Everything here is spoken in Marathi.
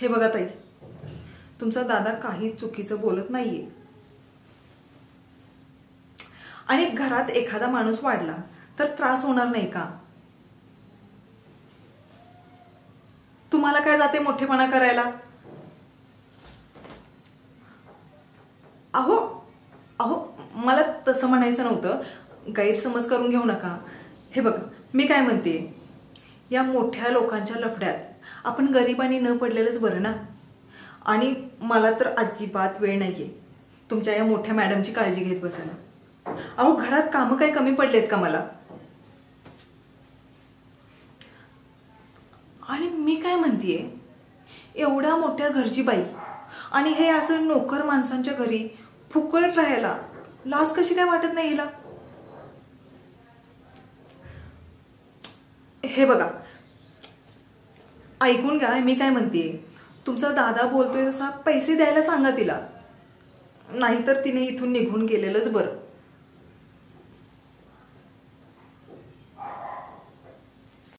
हे बघा ताई, तुमचा दादा काही चुकीचं बोलत नाहीये. आणि घरात एखादा माणूस वाढला तर त्रास होणार नाही का? तुम्हाला काय जाते मोठेपणा करायला? अहो अहो मला तसं म्हणायचं नव्हतं, गैरसमज करून घेऊ नका. हे बघा, मी काय म्हणते, या मोठ्या लोकांच्या लफड्यात आपण गरिबांनी न पडलेलंच बरं ना. आणि मला तर अजिबात वेळ नाहीये तुमच्या या मोठ्या मॅडमची काळजी घेत बसायला. अहो, घरात कामं काय कमी पडलेत का मला? आणि मी काय म्हणतेय, एवढ्या मोठ्या घरची बाई आणि हे असं नोकर माणसांच्या घरी फुकट राहायला लाज कशी काय वाटत नाही हिला? हे बघा, ऐकून घ्या, मी काय म्हणतेय, तुमचा दादा बोलतोय तसा पैसे द्यायला सांगा तिला, नाहीतर तिने इथून निघून गेलेलंच बरं.